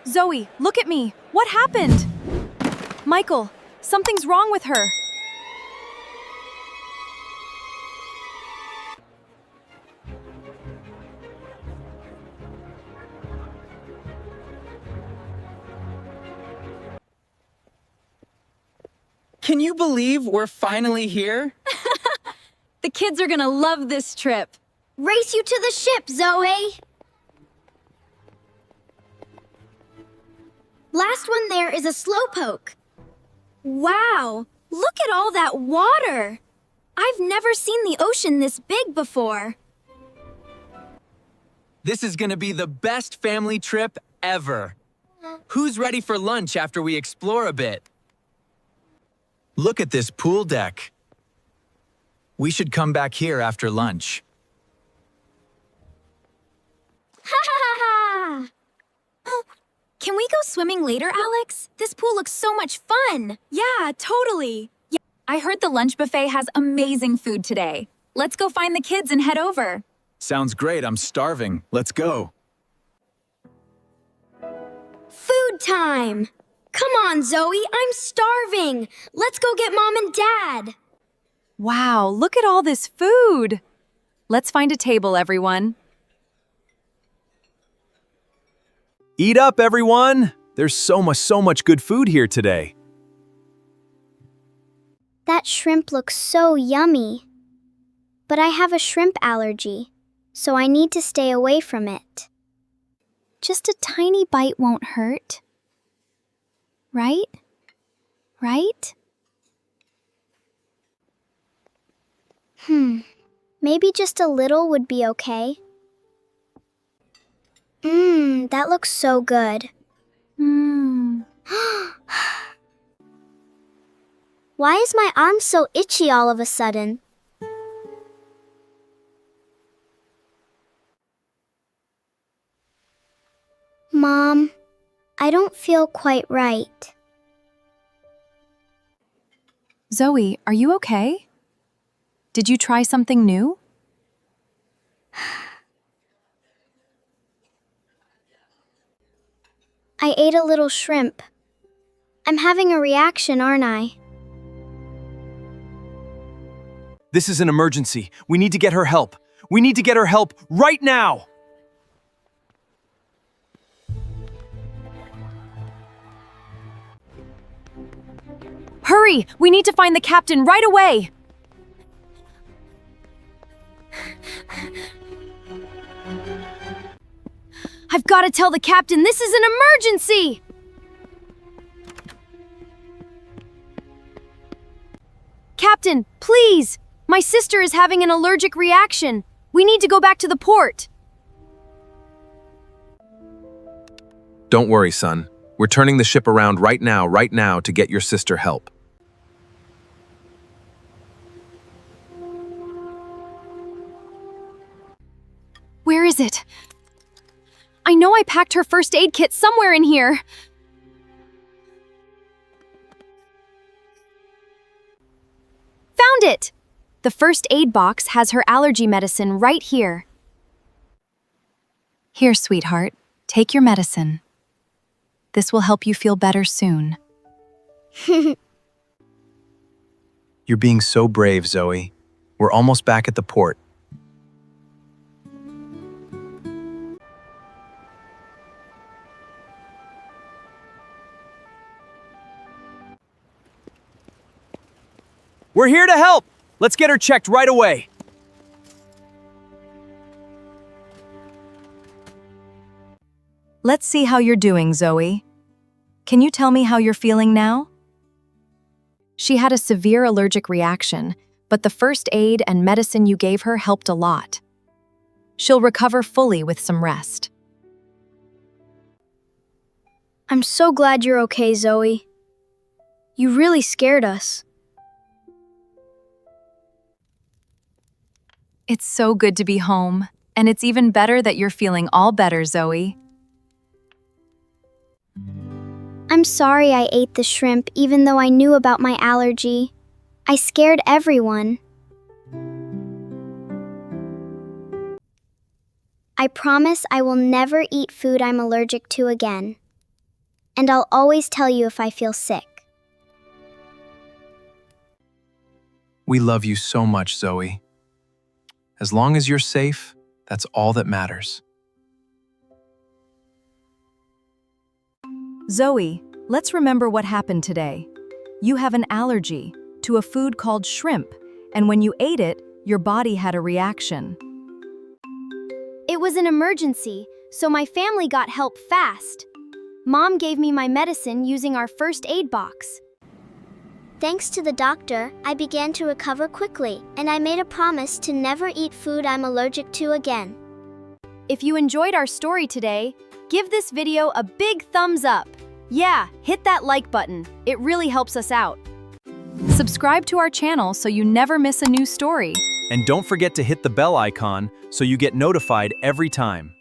Zoe, look at me. What happened? Michael, something's wrong with her. Can you believe we're finally here? The kids are gonna love this trip. Race you to the ship, Zoe! Last one there is a slowpoke. Wow, look at all that water! I've never seen the ocean this big before. This is gonna be the best family trip ever. Who's ready for lunch after we explore a bit? Look at this pool deck. We should come back here after lunch. Ha ha ha ha! Can we go swimming later, Alex? This pool looks so much fun. Yeah, totally. Yeah, I heard the lunch buffet has amazing food today. Let's go find the kids and head over. Sounds great, I'm starving. Let's go. Food time! Come on, Zoe, I'm starving. Let's go get Mom and Dad. Wow, look at all this food. Let's find a table, everyone. Eat up, everyone! There's so much good food here today. That shrimp looks so yummy. But I have a shrimp allergy, so I need to stay away from it. Just a tiny bite won't hurt. Right? Right? Maybe just a little would be okay. That looks so good. Why is my arm so itchy all of a sudden? Mom, I don't feel quite right. Zoe, are you okay? Did you try something new? I ate a little shrimp. I'm having a reaction, aren't I? This is an emergency. We need to get her help. We need to get her help right now! Hurry! We need to find the captain right away! I've got to tell the captain this is an emergency! Captain, please! My sister is having an allergic reaction. We need to go back to the port. Don't worry, son. We're turning the ship around right now to get your sister help. Where is it? I know I packed her first aid kit somewhere in here. Found it! The first aid box has her allergy medicine right here. Here, sweetheart, take your medicine. This will help you feel better soon. You're being so brave, Zoe. We're almost back at the port. We're here to help! Let's get her checked right away. Let's see how you're doing, Zoe. Can you tell me how you're feeling now? She had a severe allergic reaction, but the first aid and medicine you gave her helped a lot. She'll recover fully with some rest. I'm so glad you're okay, Zoe. You really scared us. It's so good to be home, and it's even better that you're feeling all better, Zoe. I'm sorry I ate the shrimp even though I knew about my allergy. I scared everyone. I promise I will never eat food I'm allergic to again. and I'll always tell you if I feel sick. We love you so much, Zoe. As long as you're safe, that's all that matters. Zoe, let's remember what happened today. You have an allergy to a food called shrimp, and when you ate it, your body had a reaction. It was an emergency, so my family got help fast. Mom gave me my medicine using our first aid box. Thanks to the doctor, I began to recover quickly, and I made a promise to never eat food I'm allergic to again. If you enjoyed our story today, give this video a big thumbs up. Yeah, hit that like button. It really helps us out. Subscribe to our channel so you never miss a new story. And don't forget to hit the bell icon so you get notified every time.